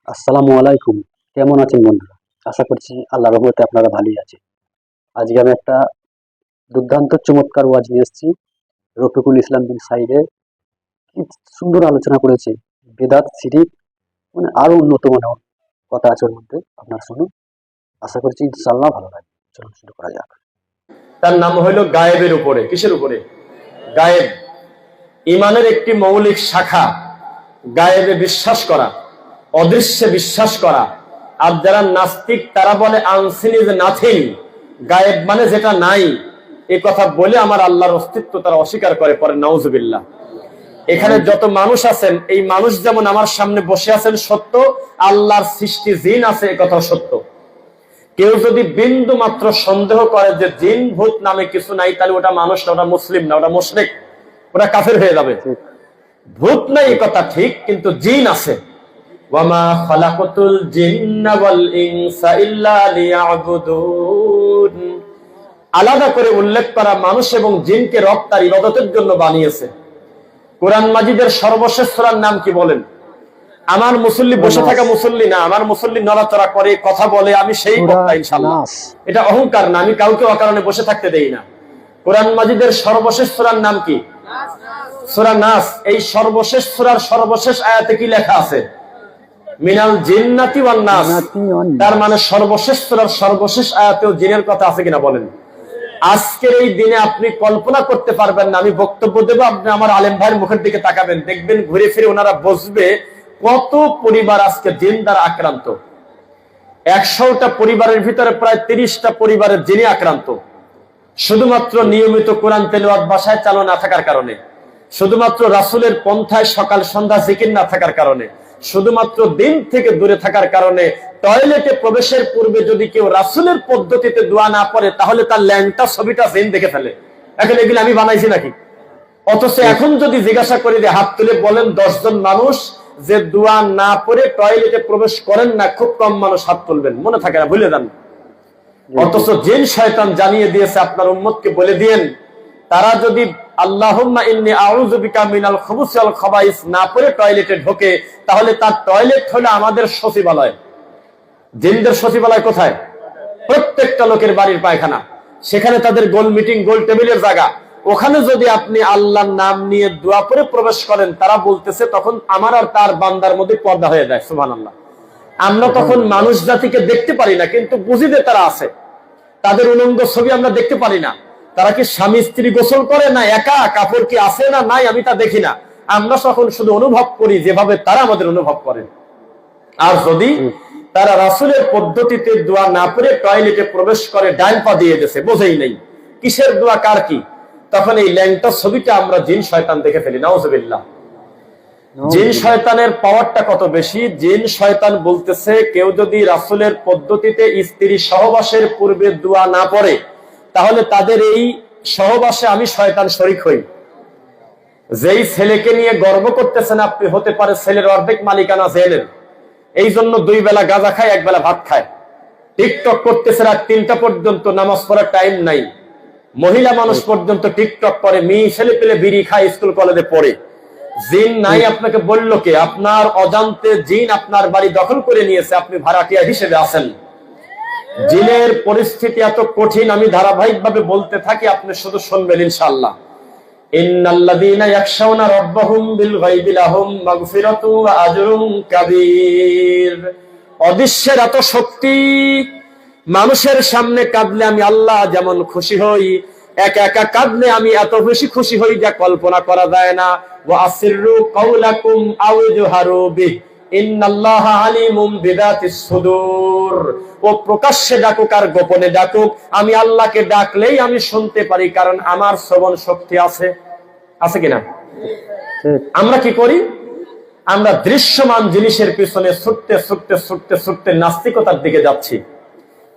আসসালামু আলাইকুম। কেমন আছেন বন্ধুরা? আশা করছি আল্লাহর রহমতে আপনারা ভালোই আছেন। আজকে আমি একটা দুর্দান্ত চমৎকার ওয়াজ নিয়ে এসেছি। রফিকুল ইসলাম বিন সাইদের কি সুন্দর আলোচনা করেছে। বেদাত, শিরিক, মানে আরো উন্নত মানের কথা আছে ওর মধ্যে। আপনারা শুনুন। আশা করছি ইনশাআল্লাহ ভালো লাগবে। চলুন শুরু করা যাক। তার নাম হলো গায়েবের উপরে। কিসের উপরে? গায়েব। ইমানের একটি মৌলিক শাখা গায়েবে বিশ্বাস করা, অদৃশ্যে বিশ্বাস করা। আর যারা নাস্তিক তারা বলে আনসিন ইজ নাথিং, গায়েব মানে যেটা নাই। এই কথা বলে আমার আল্লাহর অস্তিত্ব তারা অস্বীকার করে, পরে নাউজুবিল্লাহ। এখানে যত মানুষ আছেন, এই মানুষ যেমন আমার সামনে বসে আছেন সত্য, আল্লাহর সৃষ্টি জিন আছে এ কথা সত্য। কেউ যদি বিন্দু মাত্র সন্দেহ করে যে জিন ভূত নামে কিছু নাই, তাহলে ওটা মানুষ না, ওটা মুসলিম না, ওটা মুশরিক, ওটা কাফের হয়ে যাবে। ভূত নাই এই কথা ঠিক, কিন্তু জিন আছে। ওয়ামা খালাকাতুল জিন্না ওয়াল ইনসা ইল্লা লিয়াবুদুন, আলাদা করে উল্লেখ করা মানুষ এবং জিনকে রব তার ইবাদতের জন্য বানিয়েছে। কোরআন মাজিদের সর্বশেষ সূরার নাম কি বলেন? আমার মুসল্লি বসে থাকা মুসল্লি না, আমার মুসল্লি নড়াচড়া করে কথা বলে, আমি সেই বক্তা ইনশাআল্লাহ। এটা অহংকার না, আমি কাউকে অকারণে বসে থাকতে দেই না। কোরআন মাজিদের সর্বশেষ সূরার নাম কি? সূরা নাস। এই সর্বশেষ সূরার সর্বশেষ আয়াতে কি লেখা আছে? মিনাল জিন্নাতি ওয়ান নাস। তার মানে সর্বশেষ সূরার সর্বশেষ আয়াতেও জিনের কথা আছে কিনা বলেন? আজকের এই দিনে আপনি কল্পনা করতে পারবেন না, আমি বক্তব্য দেবো, আপনি আমার আলেম ভাইয়ের মুখের দিকে তাকাবেন, দেখবেন ঘুরে ফিরে ওনারা বসবে কত পরিবার আজকে জিন দ্বারা আক্রান্ত। 100টা পরিবারের ভিতরে প্রায় 30টা পরিবারের জিনে আক্রান্ত। শুধুমাত্র নিয়মিত কোরআন তেলাওয়াত বাসায় চালু না থাকার কারণে, শুধুমাত্র রাসূলের পন্থায় সকাল সন্ধ্যা জিকির না থাকার কারণে, শুধুমাত্র দিন থেকে দূরে থাকার কারণে, টয়লেটে প্রবেশের পূর্বে যদি কেউ রাসূলের পদ্ধতিতে দোয়া না পড়ে, তাহলে তার ল্যাংটা ছবিটা জিন দেখে ফেলে। এখন এগুলো আমি বানাইছি নাকি? অথচ এখন যদি জিজ্ঞাসা করি যে হাত তুলে বলেন 10 জন মানুষ যে দোয়া না পড়ে টয়লেটে প্রবেশ করেন না, খুব কম মানুষ হাত তুলবেন, মনে থাকে না, ভুলে যান। অথচ জিন শয়তান জানিয়ে দিয়েছে আপনার উম্মতকে বলে দিয়েন, তারা যদি আল্লাহুম্মা ইন্নী আউযু বিকা মিনাল খুবুসি ওয়াল খাবাইস না পড়ে টয়লেটে ঢোকে, তাহলে তার টয়লেট হলো আমাদের সচিবালয়। জিনদের সচিবালয় কোথায়? প্রত্যেকটা লোকের বাড়ির পায়খানা, সেখানে তাদের গোল মিটিং, গোল টেবিলের জায়গা। ওখানে যদি আপনি আল্লাহর নাম নিয়ে দোয়া করে প্রবেশ করেন, তারা বলতেছে তখন আমার আর তার বান্দার মধ্যে পর্দা হয়ে যায়। সুবহানাল্লাহ। আমরা তখন মানুষ জাতিকে দেখতে পারি না, কিন্তু বুঝি যে তারা আছে। তাদের উলঙ্গ ছবি আমরা দেখতে পারি না। তারা কি স্বামী স্ত্রী গোসল করে না একা, কাপড় কি আছে না নাই, আমি তা দেখি না। আমরা তখন শুধু অনুভব করি যেভাবে তারা আমাদের অনুভব করেন। আর যদি তারা রাসূলের পদ্ধতিতে দোয়া না পড়ে টয়লেটে প্রবেশ করে, ডাইন পা দিয়ে গেছে, বোঝেই নেই কিসের দোয়া কার কি, তখন এই ল্যাংটা ছবিটা আমরা জিন শয়তান দেখে ফেলি। নাউজুবিল্লাহ। জিন শয়তানের পাওয়ারটা কত বেশি! জিন শয়তান বলতেছে কেউ যদি রাসূলের পদ্ধতিতে স্ত্রী সহবাসের পূর্বে দোয়া না পড়ে, তাহলে তাদের এই সহবাসে আমি শয়তান শরীক হই। যেই ছেলেকে নিয়ে গর্ব করতেছেন আপনি, হতে পারে ছেলের অর্ধেক মালিকানা জেলের। এই জন্য 2 বেলা গাঁজা খায়, 1 বেলা ভাত খায়। টিকটক করতেছে রাত 3টা পর্যন্ত, নামাজ পড়ার টাইম নাই। মহিলা মানুষ পর্যন্ত টিকটক করে, মেয়ে ছেলে পেলে বিড়ি খায়, স্কুল কলেজে পড়ে। জিন নাই আপনাকে বললো কে? আপনার অজান্তে জিন আপনার বাড়ি দখল করে নিয়েছে, আপনি ভাড়াটিয়া হিসেবে আছেন। জিনের পরিস্থিতি এত কঠিন, আমি ধারাবাহিকভাবে বলতে থাকি, আপনি শুধু শুনবেন ইনশাআল্লাহ। ইন্নাল্লাযীনা ইয়াখশাউনা রাব্বাহুম বিল গায়বি লাহুম মাগফিরাতুন ওয়া আজরুন কাবীর। অদৃশ্যের এত শক্তি, মানুষের সামনে কাঁদলে আমি আল্লাহ যেমন খুশি হই, একা একা কাঁদলে আমি এত বেশি খুশি হই যা কল্পনা করা যায় না। ওয়া আসিররু কাওলাকুম আও জুহারু বিহি ইন্নাল্লাহা আলিমুম বিযাতিস সুদূর। ও প্রকাশ্যে ডাকুক আর গোপনে ডাকুক, আমি আল্লাহকে ডাকলেই আমি শুনতে পারি, কারণ আমার শ্রবণ শক্তি আছে। আছে কিনা? আমরা কি করি? আমরা দৃশ্যমান জিনিসের পিছনে ছুটতে ছুটতে ছুটতে ছুটতে নাস্তিকতার দিকে যাচ্ছি।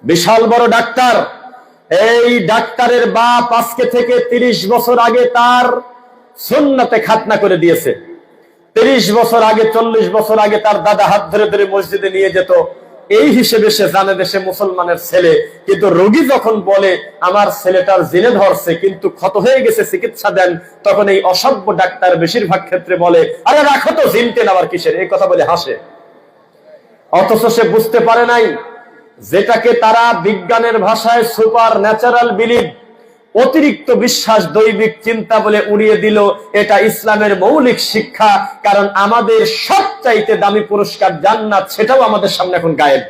বিশাল বড় ডাক্তার, এই ডাক্তারের বাপ আজকে থেকে 30 বছর আগে তার সুন্নতে খাতনা করে দিয়েছে। 30 বছর আগে, 40 বছর আগে তার দাদা হাত ধরে ধরে মসজিদে নিয়ে যেত। এই হিসেবে সে জানে দেশে মুসলমানের ছেলে। কিন্তু রোগী যখন বলে আমার ছেলেটার জিনে ধরছে কিন্তু ক্ষত হয়ে গেছে, চিকিৎসা দেন, তখন এই অসভ্য ডাক্তার বেশিরভাগ ক্ষেত্রে বলে আরে রাখো তো, জিনতে নেওয়ার কিসের, এই কথা বলে হাসে। অথচ সে বুঝতে পারে নাই যেটাকে তারা বিজ্ঞানের ভাষায় সুপার ন্যাচারাল বিলিভ, অতিরিক্ত বিশ্বাস, দৈবিক চিন্তা বলে উড়িয়ে দিল। এটা ইসলামের মৌলিক শিক্ষা। কারণ আমাদের সবচাইতে দামি পুরস্কার জান্নাত, সেটাও আমাদের সামনে এখন গায়েব।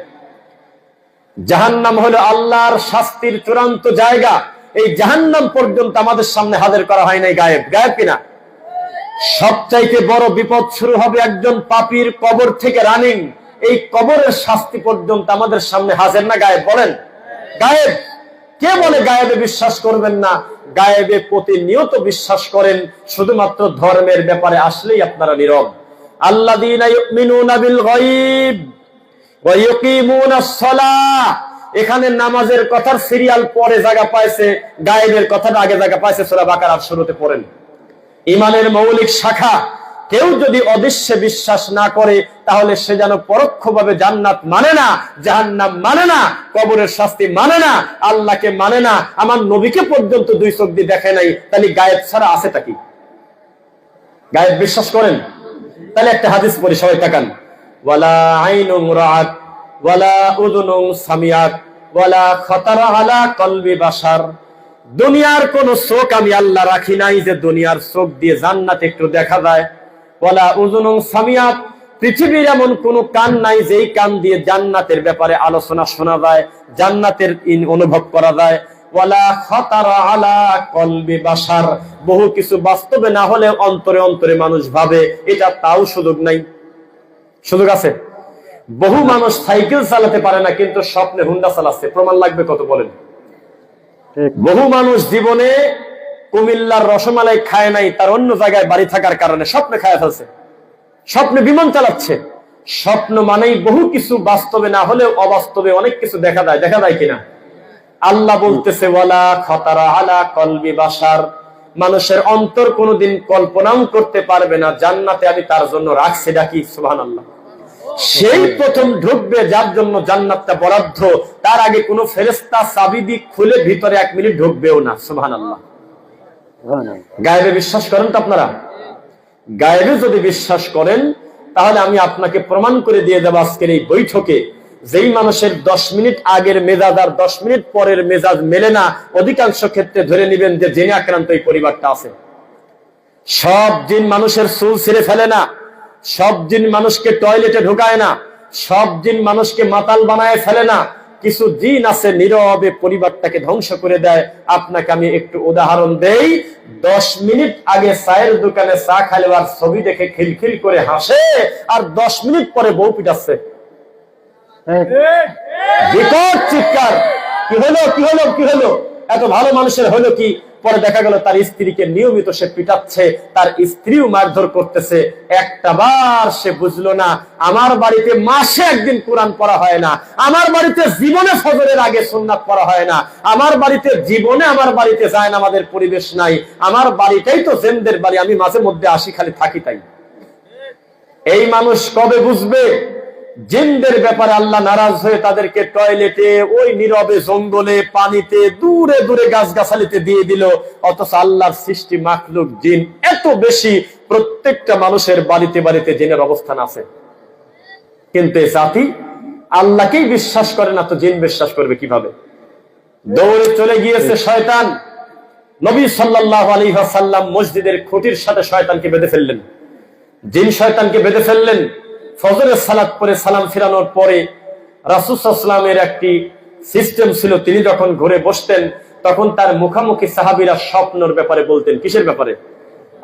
জাহান্নাম হলো আল্লাহর শাস্তির চূড়ান্ত জায়গা। এই জাহান্নাম পর্যন্ত আমাদের সামনে হাজির করা হয় নাই, গায়েব। গায়েব কিনা? সবচাইতে বড় বিপদ শুরু হবে একজন পাপীর কবর থেকে রানিং। এই কবরের শাস্তি পর্যন্ত আমাদের সামনে হাজির না গায়েব? বলেন গায়েব। কে বলে গায়েবে বিশ্বাস করবেন না? গায়েবে প্রতিনিয়ত বিশ্বাস করেন, শুধুমাত্র ধর্মের ব্যাপারে আসলেই আপনারা নীরব। আল্লাযীনা ইউমিনুনা বিল গায়ব ওয়া ইউকিমুনাস সালাহ, এখানে নামাজের কথার সিরিয়াল পরে জায়গা পাইছে, গায়েবের কথাটা আগে জায়গা পাইছে। সূরা বাকারার শুরুতে পড়েন। ঈমানের মৌলিক শাখা কেউ যদি অদৃশ্যে বিশ্বাস না করে, তাহলে সে যেন পরোক্ষভাবে জান্নাত মানে না, জাহান্নাম মানে না, কবরের শাস্তি মানে না, আল্লাহকে মানে না, আমার নবীকে পর্যন্ত দুই চোখ দিয়ে দেখে নাই। তাহলে গায়েব ছাড়া আছেটা কি? গায়েব বিশ্বাস করেন? তাহলে একটা হাদিস পড়ি, সবাই তাকান। ওয়ালা আইনুন রাআত ওয়ালা উযুনুন সামিআত ওয়ালা খাতারা আলা কলবি বাশার, দুনিয়ার কোন চোখ আমি আল্লাহ রাখি নাই যে দুনিয়ার চোখ দিয়ে জান্নাত একটু দেখা যায়। ওয়ালা উযুনুন সামিআত, পৃথিবীর এমন কোন কান নাই যেই কান দিয়ে জান্নাতের ব্যাপারে আলোচনা শোনা যায়, জান্নাতের অনুভব করা যায়। ওয়ালা খাতারা আলা কলবি বাশার, বহু কিছু বাস্তবে না হলে অন্তরে অন্তরে মানুষ ভাবে, এটা তাও সুযোগ নাই। সুযোগ আছে? বহু মানুষ সাইকেল চালাতে পারে না, কিন্তু স্বপ্নে হুন্ডা চালাচ্ছে। প্রমাণ লাগবে কত বলেন? বহু মানুষ জীবনে কুমিল্লার রসমালাই খায় নাই, তার অন্য জায়গায় বাড়ি থাকার কারণে স্বপ্নে খায় ফেলছে, স্বপ্নে বিমান চালাচ্ছে। স্বপ্ন মানেই বহু কিছু বাস্তবে না হলেও অবাস্তবে অনেক কিছু দেখা যায়। দেখা যায় কিনা? আল্লাহ বলতেছে ওয়ালা খাতারা আলা কলবি বাশার, মানুষের অন্তর কোনোদিন কল্পনাও করতে পারবে না জান্নাতে আমি তার জন্য রাখছি। ডাকি সুবহানাল্লাহ। সেই প্রথম ঢুকবে যার জন্য জান্নাতটা বরাদ্দ, তার আগে কোন ফেরেশতা চাবি দিয়ে খুলে ভিতরে 1 মিনিট ঢুকবেও না। সুবহানাল্লাহ। গায়েবে বিশ্বাস করেন তো আপনারা? গায়েবে যদি বিশ্বাস করেন, তাহলে আমি আপনাকে প্রমাণ করে দিয়ে দেব আজকের এই বৈঠকে, যেই মানুষের 10 মিনিট আগের মেজাজ আর 10 মিনিট পরের মেজাজ মেলে না, অধিকাংশ ক্ষেত্রে ধরে নেবেন যে জেনে আক্রান্ত এই পরিবারটা আছে। সব জিন মানুষের চুল ছিঁড়ে ফেলে না, সব জিন মানুষকে টয়লেটে ঢুকায় না, সব জিন মানুষকে মাতাল বানায় ফেলে না। কিছু জিন আছে নীরবে পরিবারটাকে ধ্বংস করে দেয়। আপনাকে আমি একটু উদাহরণ দেই। 10 মিনিট আগে চায়ের দোকানে চা খাইবার ছবি দেখে খিলখিল করে হাসে, আর 10 মিনিট পরে বউ পিটাচ্ছে। বিকট চিৎকার, কি হলো কি হলো কি হলো? এত ভালো মানুষের হলো কি? পরে দেখা গেল তার স্ত্রীকে নিয়মিত সে পিটাচ্ছে, তার স্ত্রীও মারধর করতেছে। একটা বার সে বুঝলো না, আমার বাড়িতে মাসে একদিন কোরআন পড়া হয় না, আমার বাড়িতে জীবনে ফজরের আগে সুন্নাত পড়া হয় না, আমার বাড়িতে জীবনে আমার বাড়িতে যায় না, আমাদের পরিবেশ নাই, আমার বাড়িটাই তো জেনদের বাড়ি, আমি মাঝে মধ্যে আসি খালি থাকি তাই। এই মানুষ কবে বুঝবে জিনদের ব্যাপারে আল্লাহ নারাজ হয়ে তাদেরকে টয়লেটে, ওই নীরবে জঙ্গলে, পানিতে, দূরে দূরে গাছগাছালিতে দিয়ে দিল? অথচ আল্লাহর সৃষ্টি মাখলুক জিন এত বেশি, প্রত্যেকটা মানুষের বাড়িতে বাড়িতে জিনের অবস্থান আছে। কিন্তু এই জাতি আল্লাহকেই বিশ্বাস করে না, তো জিন বিশ্বাস করবে কিভাবে? দৌড়ে চলে গিয়েছে শয়তান। নবী সাল্লাল্লাহু আলাইহি ওয়াসাল্লাম মসজিদের খুঁটির সাথে শয়তানকে বেঁধে ফেললেন, জিন শয়তানকে বেঁধে ফেললেন। ফজরের সালাত পরে সালাম ফিরানোর পরে রাসূল সাল্লাল্লাহু আলাইহি ওয়াসাল্লামের একটি সিস্টেম ছিল, তিনি যখন ঘুরে বসতেন তখন তার মুখামুখি সাহাবীরা স্বপ্নের ব্যাপারে বলতেন। কিসের ব্যাপারে?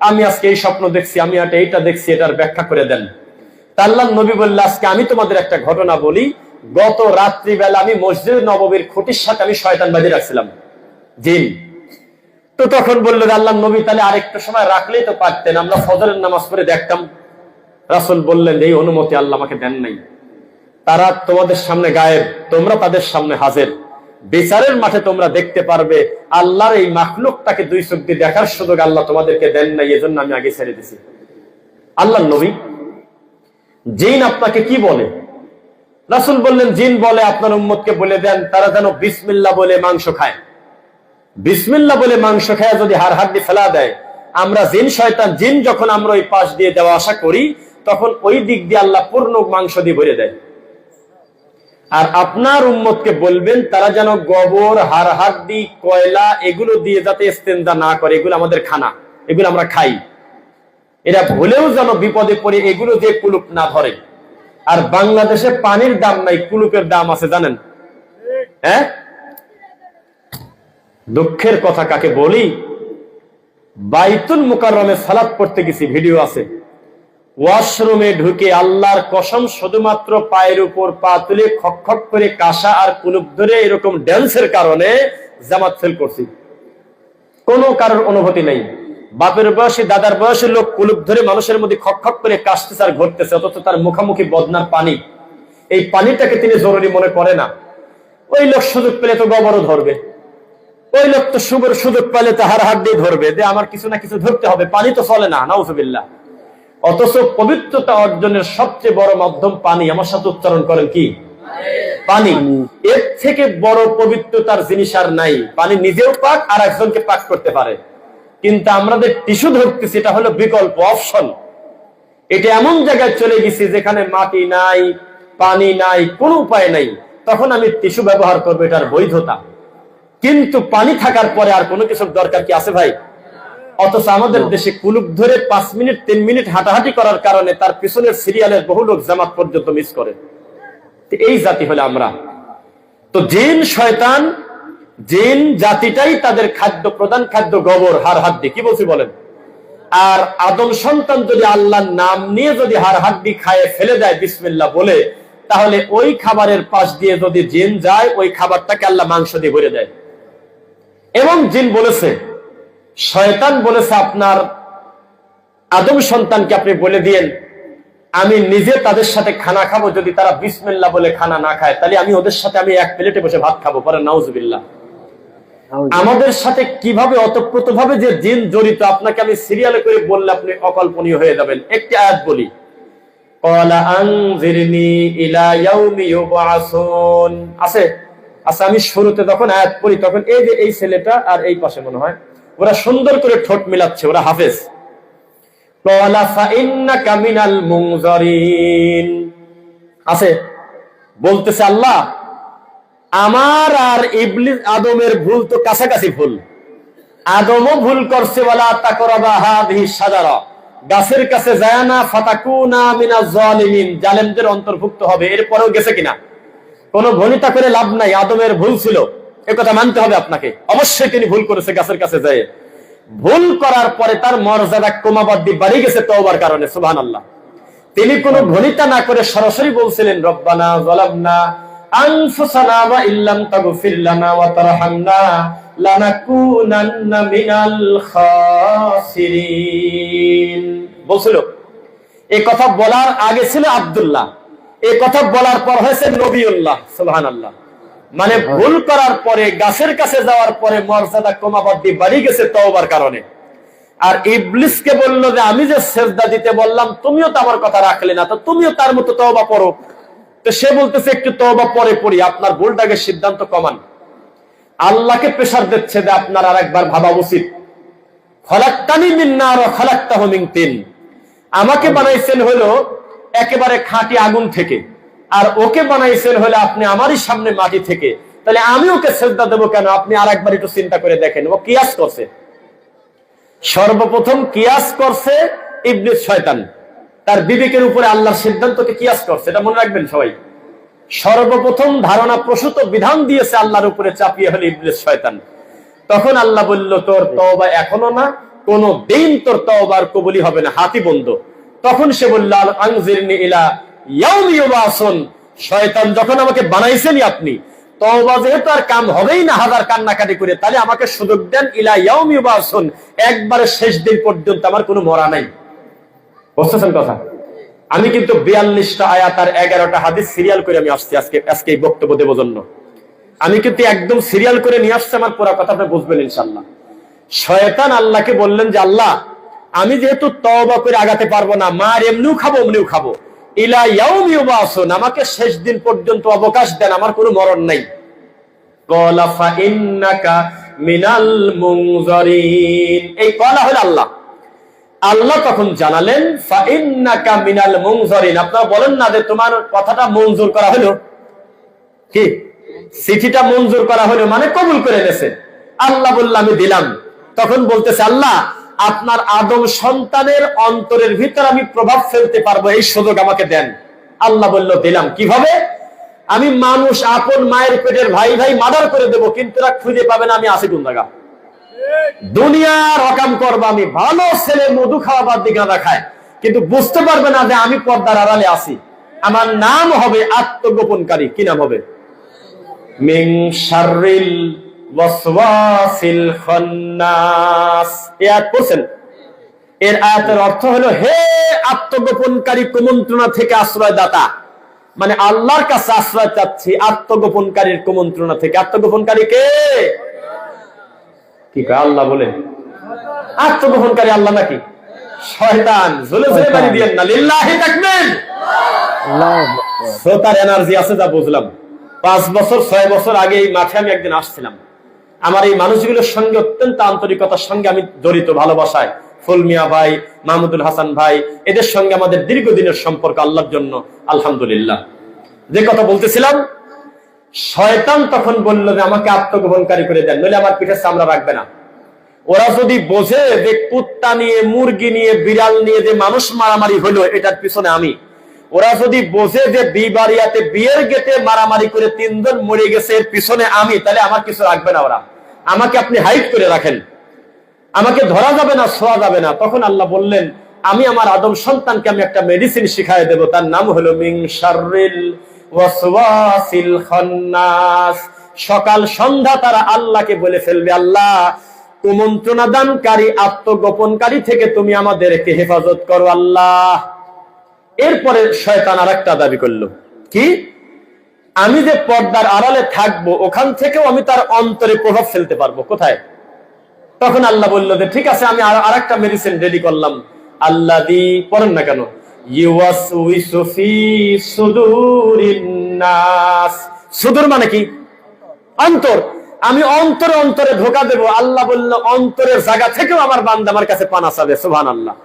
আমি আজকে এই স্বপ্ন দেখছি, আমি এইটা দেখছি, এটার ব্যাখ্যা করে দেন। আল্লাহর নবী বললেন, আজকে আমি তোমাদের একটা ঘটনা বলি। গত রাত্রিবেলা আমি মসজিদ নববীর খুঁটির সাথে আমি শয়তান বাঁধিয়ে রাখছিলাম, জিন। তো তখন বললেন আল্লাহর নবী, তাহলে আরেকটু সময় রাখলেই তো পারতেন, আমরা ফজরের নামাজ পড়ে দেখতাম। রাসূল বললেন, এই অনুমতি আল্লাহ আমাকে দেন নাই। তারা তোমাদের সামনে গায়েব, তোমরা তাদের সামনে হাজির। বিচারের মাঠে তোমরা দেখতে পারবে। আল্লাহর এই মাখলুকটাকে দুই চোখ দিয়ে দেখার সুযোগ আল্লাহ তোমাদেরকে দেন নাই, এজন্য আমি আগে ছেড়ে দিছি। আল্লাহর নবী, জিন আপনাকে কি বলে? রাসূল বললেন, জিন বলে আপনার উম্মতকে বলে দেন তারা যেন বিসমিল্লাহ বলে মাংস খায়। বিসমিল্লাহ বলে মাংস খায় যদি হাড় হাড্ডি ফেলা দেয়, আমরা জিন শয়তান, জিন যখন আমরা ওই পাশ দিয়ে যাওয়া আসা করি, তখন ওই দিক দিয়ে আল্লাহ পূর্ণ মাংস দিয়ে ভরে দেয়। আর আপনার উম্মতকে বলবেন তারা যেন গোবর, হাড়হাড্ডি, কয়লা এগুলো দিয়ে যাতে ইস্তেঞ্জা না করে, এগুলো আমাদের খানা, এগুলো আমরা খাই। এরা ভুলেও যেন বিপদে পড়ে এগুলো দিয়ে কুলুপ না ধরে। আর বাংলাদেশে পানির দাম নাই, কুলুপের দাম আছে জানেন? হ্যাঁ, দুঃখের কথা কাকে বলি, বাইতুল মুকাররমে সালাত পড়তে গেছি, ভিডিও আছে, ওয়াশরুমে ঢুকে আল্লাহর কসম শুধুমাত্র পায়ের উপর পা তুলে খক খক করে কাশা আর কুলুপ ধরে এরকম ড্যান্সের কারণে জামাত ফেল করছি। কোনো কারোর অনুভূতি নেই। বাপের বয়সী, দাদার বয়সী লোক কুলুপ ধরে মানুষের মধ্যে খক খক করে কাশতেছে আর ঘটতেছে, অথচ তার মুখামুখি বদনার পানি, এই পানিটাকে তিনি জরুরি মনে করে না। ওই লোক সুযোগ পেলে তো গোবরও ধরবে, ওই লোক তো সুযোগ পেলে তো হাড়হাড্ডি ধরবে, যে আমার কিছু না কিছু ধরতে হবে, পানি তো চলে না, নাউজুবিল্লাহ। অথচ পবিত্রতা অর্জনের সবচেয়ে বড় মাধ্যম পানি। আমার সাথে উচ্চারণ করেন কি? পানি। এর থেকে বড় পবিত্রতার জিনিস আর নাই। পানি নিজেও পাক আর একজনকে পাক করতে পারে। কিন্তু আমাদের টিস্যু ধরতেছি, এটা হলো বিকল্প, অপশন। এটা এমন জায়গায় চলে গেছি যেখানে মাটি নাই, পানি নাই, কোনো উপায় নাই, তখন আমি টিস্যু ব্যবহার করবো, এটার বৈধতা। কিন্তু পানি থাকার পরে আর কোনো কিছুর দরকার কি আছে ভাই? অথচ আমাদের দেশে কুলুপ ধরে 5 মিনিট 3 মিনিট হাঁটাহাঁটি করার কারণে তার পিছনের সিরিয়ালের বহু লোক জামাত পর্যন্ত মিস করে। এই জাতি হলে আমরা। তো জিন, শয়তান, জিন জাতিটাই তাদের খাদ্য, প্রধান খাদ্য গোবর, হাড়হাড্ডি। কি বলছি বলেন? আর আদম সন্তান যদি আল্লাহর নাম নিয়ে যদি হাড়হাড্ডি খায় ফেলে দেয় বিসমিল্লাহ বলে, তাহলে ওই খাবারের পাশ দিয়ে যদি জিন যায়, ওই খাবারটাকে আল্লাহ মাংস দিয়ে ভরে দেয়। এবং জিন বলেছে, শয়তান বলেছে, আপনার আদম সন্তানকে আপনি বলে দিয়েন আমি নিজে তাদের সাথে খানা খাবো, যদি তারা বিসমিল্লাহ বলে খানা না খায়, তাহলে আমি ওদের সাথে আমি এক প্লেটে বসে ভাত খাবো। পরে নাউজুবিল্লাহ। আমাদের সাথে কিভাবে অতপ্রত ভাবে যে জিন জড়িত, আপনাকে আমি সিরিয়ালে করে বললে আপনি অকল্পনীয় হয়ে যাবেন। একটি আয়াত বলি, ক্বালা আনজিরনি ইলা ইয়াউমি ইউবআসুন। আছে, আচ্ছা, আমি শুরুতে যখন আয়াত পড়ি তখন এই যে এই ছেলেটা আর এই পাশে মনে হয় ওরা সুন্দর করে ঠোঁট মিলাচ্ছে, ওরা হাফেজ। ক্বালা ফাইন্নাকা মিনাল মুনজারিন। আছে, বলতেছে আল্লাহ আমার আর ইবলিস আদমের ভুল তো কাছাকাছি ভুল। আদমও ভুল করছে, ওয়ালা তাকরাবা হাযিহি শাজারা, গাছের কাছে যায় না, ফাতাকুনা মিনাজ জালিমিন, জালেমদের অন্তর্ভুক্ত হবে। এরপরেও গেছে কিনা? কোন ভনিতা করে লাভ নাই, আদমের ভুল ছিল, একথা মানতে হবে আপনাকে। অবশ্যই তিনি ভুল করেছে গাছের কাছে যায়। ভুল করার পরে তার মর্যাদা ক্রমবর্ধমান বাড়ি গেছে তওবার কারণে, সুবহানাল্লাহ। তিনি কোনো ভনিতা না করে সরাসরি বলছিলেন, রব্বানা যালামনা আনফুসানা ওয়া ইল্লাম তাগফির লানা ওয়া তারহামনা লানাকুনান্না মিনাল খাসিরিন বলছিল। এই কথা বলার আগে ছিল আব্দুল্লাহ, এই কথা বলার পর হয়েছে নবিউল্লাহ, সুবহানাল্লাহ। মানে ভুল করার পরে, গাছের কাছে যাওয়ার পরে মর্যাদা ক্রমবর্ধমান বাড়ি গেছে তওবার কারণে। আর ইবলিসকে বলল যে আমি যে সেজদা দিতে বললাম তুমিও তো আমার কথা রাখলে না, তো তুমিও তার মতো তওবা পড়ো। তো সে বলতেছে একটু তওবা পরে পড়ি। আপনার ভুলটাকে সিদ্ধান্ত কমান। আল্লাহকে প্রেসার দিচ্ছে যে আপনার আরেকবার ভাবা উচিত। খলাকতানি মিন নার ওয়া খলাকতাহু মিন তিন, আমাকে বানাইছেন হলো একেবারে খাঁটি আগুন থেকে, আর ওকে বানাইছেন হলো আপনি আমারই সামনে মাটি থেকে। তাহলে আমি ওকে সেজদা দেবো কেন? আপনি আরেকবার একটু চিন্তা করে দেখেন। ও কিয়াস করছে, সর্বপ্রথম কিয়াস করছে ইবলিস শয়তান, তার বিবেকের উপরে আল্লাহর সিদ্ধান্তকে কিয়াস করছে। এটা মনে রাখবেন সবাই। সর্বপ্রথম ধারণা প্রসূত বিধান দিয়েছে আল্লাহর উপরে চাপিয়ে হলো ইবলিস শয়তান। তখন আল্লাহ বলল, তোর তওবা এখনো না, কোন দিন তোর তওবার কবুলি হবে না, হাতি বন্ধ। তখন সে বলল, আনজিরনি ইলা ইয়াউমি ইউবআসুন। শয়তান যখন আমাকে বানাইছেনই আপনি, তওবা যেহেতু আর কাম হবেই না হাজার কান্নাকাটি করে, তাহলে আমাকে সুযোগ দেন ইলা ইয়াউমি ইউবআসুন, একবারে শেষ দিন পর্যন্ত আমার কোনো মরা নাই। বুঝতেছেন কথা? আমি কিন্তু 42টা আয়াত আর 11টা হাদিস সিরিয়াল করে আমি আসছি আজকে এই বক্তব্য দেওয়ার জন্য। আমি কিন্তু একদম সিরিয়াল করে নিয়ে আসছি, আমার পুরো কথা আপনি বুঝবেন ইনশাআল্লাহ। শয়তান আল্লাহকে বললেন যে আল্লাহ আমি যেহেতু তওবা করে আগাতে পারবো না, মার এমনিও খাবো অমনিও খাবো, ইলা ইয়াউমি ইউবআসুন, আমাকে শেষ দিন পর্যন্ত অবকাশ দেন, আমার কোনো মরণ নাই। ক্বালা ফাইন্নাকা মিনাল মুনজারিন, এই ক্বালা হলো আল্লাহ। আল্লাহ তখন জানালেন ফাইন্নাকা মিনাল মুনজারিন, আপনারা বলেন না যে তোমার কথাটা মঞ্জুর করা হলো। কি চিঠিটা মঞ্জুর করা হলো, মানে কবুল করে নেছে। আল্লাহ বলল আমি দিলাম। তখন বলতেছে আল্লাহ, আপনার আদম সন্তানের অন্তরের ভিতর আমি প্রভাব ফেলতে পারবো, এই সুযোগ আমাকে দেন। আল্লাহ বলল দিলাম। কিভাবে? আমি মানুষ আপন মায়ের পেটের ভাই ভাই মার্ডার করে দেবো, কিন্তু এরা খুঁজে পাবে না আমি আছি কোন জায়গা। দুনিয়ার হকাম করবো আমি, ভালো ছেলে মধু খাওয়া বাদ দিয়ে গাঁদা খায়, কিন্তু বুঝতে পারবে না যে আমি পর্দার আড়ালে আছি। আমার নাম হবে আত্মগোপনকারী। কি নাম হবে? মিন শাররিল ওয়াসওয়াসিল খান্নাস। এই আয়াত পড়ছেন? এর আয়াতের অর্থ হলো হে আত্মগোপনকারী কুমন্ত্রণা থেকে আশ্রয় দাতা, মানে আল্লাহর কাছে আশ্রয় চাচ্ছি আত্মগোপনকারীর কুমন্ত্রণা থেকে। আত্মগোপনকারী কে? কি কয় আল্লাহ বলে? আত্মগোপনকারী আল্লাহ নাকি শয়তান? জোরে জোরে বাড়ি দিয়েন না, লিল্লাহি তাকবীর। শ্রোতার এনার্জি আছে যা বুঝলাম। 5 বছর 6 বছর আগে এই মাঠে আমি একদিন আসছিলাম। আমার এই মানুষগুলোর সঙ্গে অত্যন্ত আন্তরিকতার সঙ্গে আমি জড়িত, ভালোবাসায়। ফুল মিয়া ভাই, মাহমুদুল হাসান ভাই, এদের সঙ্গে আমাদের দীর্ঘদিনের সম্পর্ক আল্লাহর জন্য, আলহামদুলিল্লাহ। যে কথা বলতেছিলাম, শয়তান তখন বলল যে আমাকে আত্মগোপনকারী করে দেন, নইলে আমার পিঠে চামড়া রাখবে না। ওরা যদি বোঝে যে কুত্তা নিয়ে, মুরগি নিয়ে, বিড়াল নিয়ে যে মানুষ মারামারি হলো এটার পিছনে আমি, ওরা যদি বোঝে যে বিবাড়িয়াতে বিয়ের গেটে মারামারি করে 3 জন মরে গেছে এর পিছনে আমি, তাহলে আমার কিছু রাখবে না ওরা। আমাকে আপনি হাইড করে রাখেন, আমাকে ধরা যাবে না, ছোঁয়া যাবে না। তখন আল্লাহ বললেন আমি আমার আদম সন্তানকে আমি একটা মেডিসিন শিখাই দেব, তার নাম হলো মিন শাররিল ওয়াসওয়াসিল খান্নাস। সকাল সন্ধ্যা তারা আল্লাহকে বলে ফেলবে আল্লাহ কুমন্ত্রণা দানকারী আত্মগোপনকারী থেকে তুমি আমাদেরকে হেফাজত করো আল্লাহ। এরপরে শয়তান আরেকটা দাবি করলো, কি? আমি যে পর্দার আড়ালে থাকবো ওখান থেকেও আমি তার অন্তরে প্রভাব ফেলতে পারবো। কোথায়? তখন আল্লাহ বললো যে ঠিক আছে, আমি আরেকটা মেডিসিন রেডি করলাম। আল্লাযী, পড়েন না কেন? ইউওয়াসউইসু ফি সুদুরিন নাস। সুদূর মানে কি? অন্তর। আমি অন্তরে অন্তরে ধোঁকা দেব। আল্লাহ বলল অন্তরের জায়গা থেকেও আমার বান্দা আমার কাছে পানা চাবে। সুবহানাল্লাহ।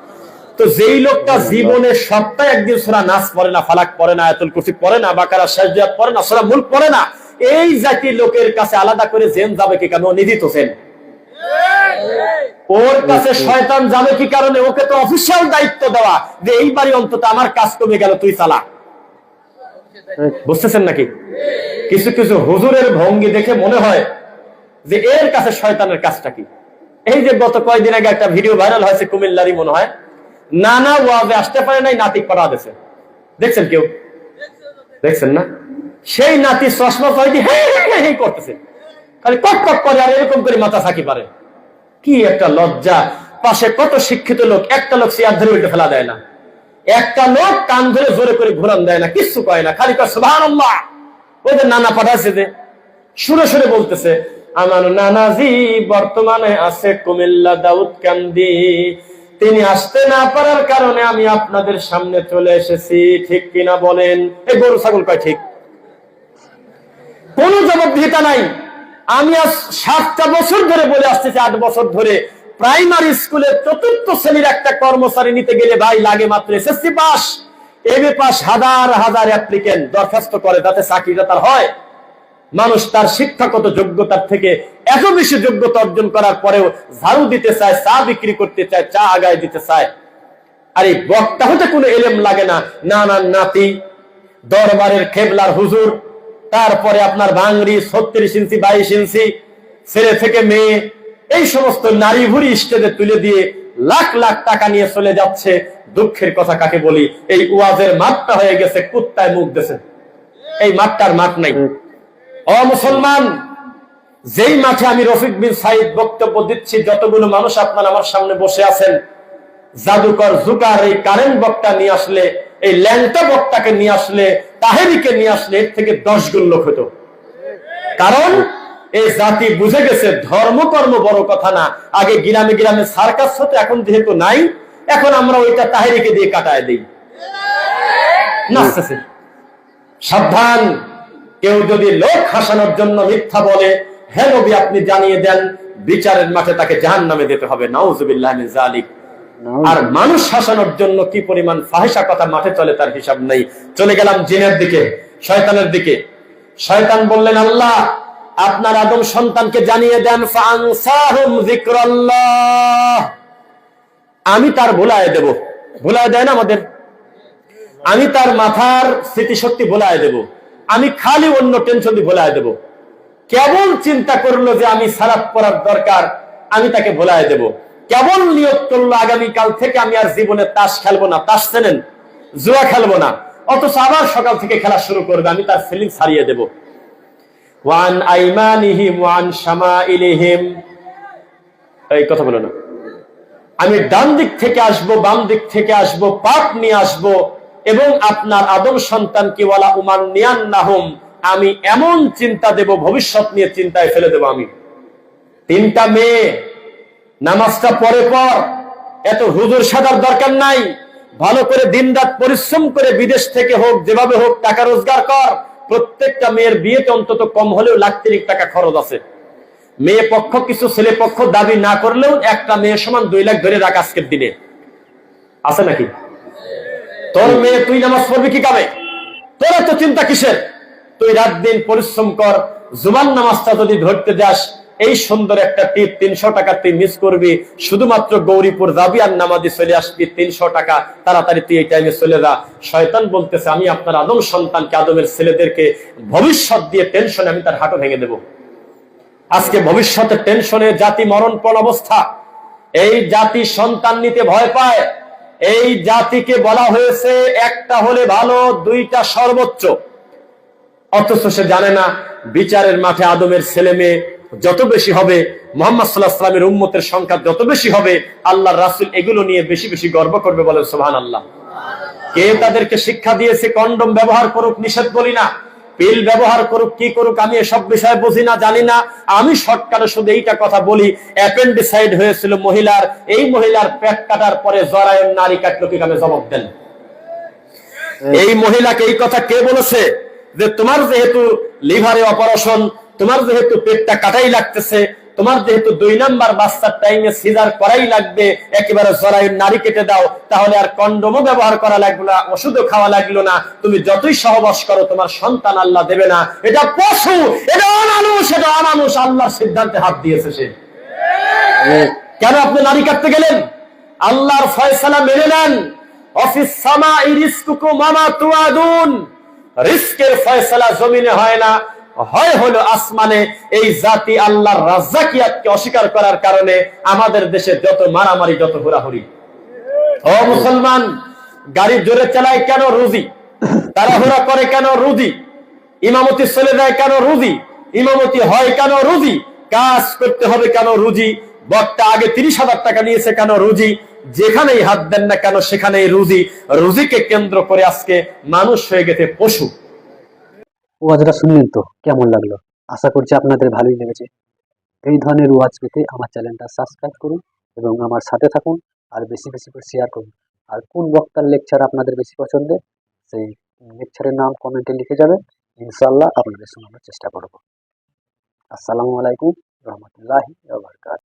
তো যেই লোকটা জীবনে সপ্তাহে একদিন সূরা নাস পড়ে না, ফালাক পড়ে না, আয়াতুল কুরসি পড়ে না, বাকারা সাজদা পড়ে না, সূরা মুলক পড়ে না, এই জাতি লোকের কাছে আলাদা করে জেন যাবে কি কারণে? নিদিত হোসেন। ওর কাছে শয়তান যাবে কি কারণে? ওকে তো অফিসিয়াল দায়িত্ব দেওয়া যে এইবারই অন্তত আমার কাজ কমে গেল, তুই চালা। বুঝতেছেন নাকি? কিছু কিছু হুজুরের ভঙ্গি দেখে মনে হয় যে এর কাছে শয়তানের কাজটা কি। এই যে গত কয়েকদিন আগে একটা ভিডিও ভাইরাল হয়েছে কুমিল্লারই মনে হয়, নানা ওয়াজে আসতে পারে নাই, নাতি পড়া দিয়েছে। দেখছেন কেউ? দেখছেন না? সেই নাতি চশমা পরে হে করতেছে, খালি কট কট করে আর এরকম করে মাথা থাকি পারে। কি একটা লজ্জা! পাশে কত শিক্ষিত লোক, একটা লোক চেয়ার ধরে উল্টে ফেলা দেয় না, একটা লোক কান ধরে জোরে করে ঘুরান দেয় না, কিচ্ছু কয় না, খালি কয় সুবহানাল্লাহ। ওদের নানা পাঠাচ্ছে যে সুরে সুরে বলতেছে আমার নানাজি বর্তমানে আছে কুমিল্লা দাউদকান্দি, তিনি আসতে না পারার কারণে আমি আপনাদের সামনে চলে এসেছি। ঠিক কিনা বলেন? এই গরু ছাগল কয় ঠিক। কোন জবাবদিহিতা নাই। আমি আজ 7টা বছর ধরে বলে আসতেছি, 8 বছর ধরে, প্রাইমারি স্কুলের 4র্থ শ্রেণীর একটা কর্মচারী নিতে গেলে ভাই লাগে মাত্র এসএসসি পাস, এমএ পাস। হাজার হাজার অ্যাপ্লিকেন্ট দরখাস্ত করে, তাতে চাকরিটা তার হয়। মানুষ তার শিক্ষাগত যোগ্যতার থেকে এত বেশি যোগ্যতা অর্জন করার পরেও ঝাড়ু দিতে চায়, চা বিক্রি করতে চায়, চা আগায় দিতে চায়। আর এই বক্তা হতে কোনো এলেম লাগে না। নানার নাতি, দরবারের কেবলার হুজুর, তারপরে আপনার ভাঙড়ি 36 ইঞ্চি 22 ইঞ্চি, ছেলে থেকে মেয়ে, এই সমস্ত নারী ভুরি স্টেজে তুলে দিয়ে লাখ লাখ টাকা নিয়ে চলে যাচ্ছে। দুঃখের কথা কাকে বলি, এই ওয়াজের মাঠটা হয়ে গেছে কুত্তায় মুখ দিয়েছে। এই মাঠটার মাঠ নাই। ও মুসলমান, যেই মাঠে আমি রফিক বিন সাইদ বক্তব্য দিচ্ছি, যতগুলো মানুষ আপনার আমার সামনে বসে আছেন, জাদুকর জুকার এই কারেন্ট বক্তা নিয়ে আসলে, এই ল্যাংটা বক্তাকে নিয়ে আসলে, তাহেরিকে নিয়ে আসলে এর থেকে 10 গুণ লোক হতো। কারণ এই জাতি বুঝে গেছে ধর্মকর্ম বড় কথা না। আগে গ্রামে গ্রামে সার্কাস হতো, এখন যেহেতু নাই, এখন আমরা ওইটা তাহেরিকে দিয়ে কাটায় দিই, নাচতেছে। সাবধান, কেউ যদি লোক হাসানোর জন্য মিথ্যা বলে, হে নবী আপনি জানিয়ে দেন বিচারের মাঠে তাকে জাহান্নামে যেতে হবে। নাউযুবিল্লাহ মিন যালিক। আর মানুষ হাসানোর জন্য কি পরিমাণ ফাহিশা কথা মাঠে চলে তার হিসাব নেই। চলে গেলাম জিনের দিকে, শয়তানের দিকে। শয়তান বললেন, আল্লাহ আপনার আদম সন্তানকে জানিয়ে দেন ফাআনসাহুম যিকরাল্লাহ, আমি তার ভুলায় দেব। ভুলায় দেন আমাদের, আমি তার মাথার স্মৃতিশক্তি ভুলায় দেব, আমি খালি অন্য টেনশন দিয়ে ভুলায় দেব। কেবল চিন্তা করলো যে আমি সালাত পড়ার দরকার, আমি তাকে ভুলায় দেব। কেবল নিয়ত করলো আগামীকাল থেকে আমি আর জীবনে তাস খেলবো না, তাস চেনেন, জুয়া খেলবো না, অথচ আবার সকাল থেকে খেলা শুরু করবে, আমি তার ফিলিংস হারিয়ে দেব। ওয়ান আইমানিহিম ওয়ান শামাইলিহিম, এই কথা বলো না, আমি ডান দিক থেকে আসব, বাম দিক থেকে আসব, পাপ নিয়ে আসব, এবং আপনার আদম সন্তানকে ওয়ালা উমান্নিয়ান্নাহুম, আমি এমন চিন্তা দেব, ভবিষ্যৎ নিয়ে চিন্তায় ফেলে দেব। আমি তিনটা মেয়ে, নামাজটা পরে পর, এত হুজুর সাজার দরকার নাই, ভালো করে দিনরাত পরিশ্রম করে বিদেশ থেকে হোক, যেভাবে হোক টাকা রোজগার কর। প্রত্যেকটা মেয়ের বিয়েতে অন্তত কম হলেও লাখ-তিরিক টাকা খরচ আছে। মেয়ে পক্ষ কিছু ছেলে পক্ষ দাবি না করলেও একটা মেয়ে সমান 2 লাখ ধরে রাখ আজকের দিনে, আছে নাকি? তোর মেয়ে, তুই নামাজ পড়বি কি কামে? তোর এত চিন্তা কিসের? তুই রাত দিন পরিশ্রম কর, জুমার নামাজটা যদি ধরতে যাস, এই সুন্দর একটা টিপ 300 টাকা তুই মিস করবি, শুধুমাত্র গৌরীপুর যাবি আর নামাজি চলে আসবি, 300 টাকা, তাড়াতাড়ি তুই এই টাইমে চলে যা। শয়তান বলতেছে, আমি আপনার আদম সন্তানকে, আদমের ছেলেদেরকে ভবিষ্যৎ দিয়ে টেনশনে আমি তার হাঁটু ভেঙে দেব। আজকে ভবিষ্যতের টেনশনে জাতি মরণপণ অবস্থা। এই জাতি সন্তান নিতে ভয় পায়। এই জাতিকে বলা হয়েছে একটা হলে ভালো, 2টা সর্বোচ্চ, অথচ সে জানে না বিচারের মাঠে আদমের ছেলে মেয়ে যত বেশি হবে, মুহাম্মদ সাল্লাল্লাহু আলাইহি ওয়াসাল্লামের উম্মতের সংখ্যা যত বেশি হবে, আল্লাহর রাসূল এগুলো নিয়ে বেশি বেশি গর্ব করবে, বলেন সুবহানাল্লাহ। কে তাদেরকে শিক্ষা দিয়েছে কন্ডম ব্যবহার করুক? নিষেধ বলি না, পিল ব্যবহার করুক, কি করুক, আমি এসব বিষয়ে বুঝি না, জানি না। আমি শর্টকাটে শুধু এইটা কথা বলি, অ্যাপেন্ডিসাইড হয়েছিল মহিলার, এই মহিলার পেট কাটার পরে জরায়ুর নারী কাটলো কি কামে? জবাব দেন। এই মহিলাকে এই কথা কে বলেছে যে তোমার যেহেতু লিভারে অপারেশন, তোমার যেহেতু পেটটা কাটাই লাগতেছে, তোমার যেহেতু 2 নাম্বার বাচ্চার টাইমে সিজার করাই লাগবে, একেবারে জরায়ুর নারী কেটে দাও, তাহলে আর কন্ডমও ব্যবহার করা লাগলো না, ওষুধও খাওয়া লাগলো না, তুমি যতই সহবাস করো তোমার সন্তান আল্লাহ দেবে না। এটা পশু, এটা অমানুষ, এটা অমানুষ, আল্লাহর সিদ্ধান্তে হাত দিয়েছে সে। কেন আপনি নারী কাটতে গেলেন? আল্লাহর ফয়সালা মেনে নেন। অফিস সামাই রিজকুকুম ওয়া মা তুআদুন, রিজকের ফয়সালা জমিনে হয় না, হয় হলো আসমানে। এই জাতি আল্লাহর রাজ্জাকিয়াতকে অস্বীকার করার কারণে আমাদের দেশে যত মারামারি, যত হুড়াহুড়ি। ও মুসলমান, গাড়ি জোরে চালায় কেন? রুজি। তাড়াহুড়া করে কেন? রুজি। ইমামতি চলে যায় কেন? রুজি। ইমামতি হয় কেন? রুজি। কাজ করতে হবে কেন? রুজি। বক্তা আগে 30,000 টাকা নিয়েছে কেন? রুজি। যেখানেই হাত দেন না কেন সেখানেই রুজি। রুজিকে কেন্দ্র করে আজকে মানুষ হয়ে গেছে পশু। ওয়াজটা শুনলেন তো, কেমন লাগলো? আশা করছি আপনাদের ভালোই লেগেছে। এই ধরনের ওয়াজ পেতে আমার চ্যানেলটা সাবস্ক্রাইব করুন এবং আমার সাথে থাকুন, আর বেশি বেশি করে শেয়ার করুন। আর কোন বক্তার লেকচার আপনাদের বেশি পছন্দের, সেই লেকচারের নাম কমেন্টে লিখে যাবেন, ইনশাআল্লাহ আপনাদের শোনানোর চেষ্টা করব। আসসালামু আলাইকুম রহমতুল্লাহি ওয়া বারাকাতুহু।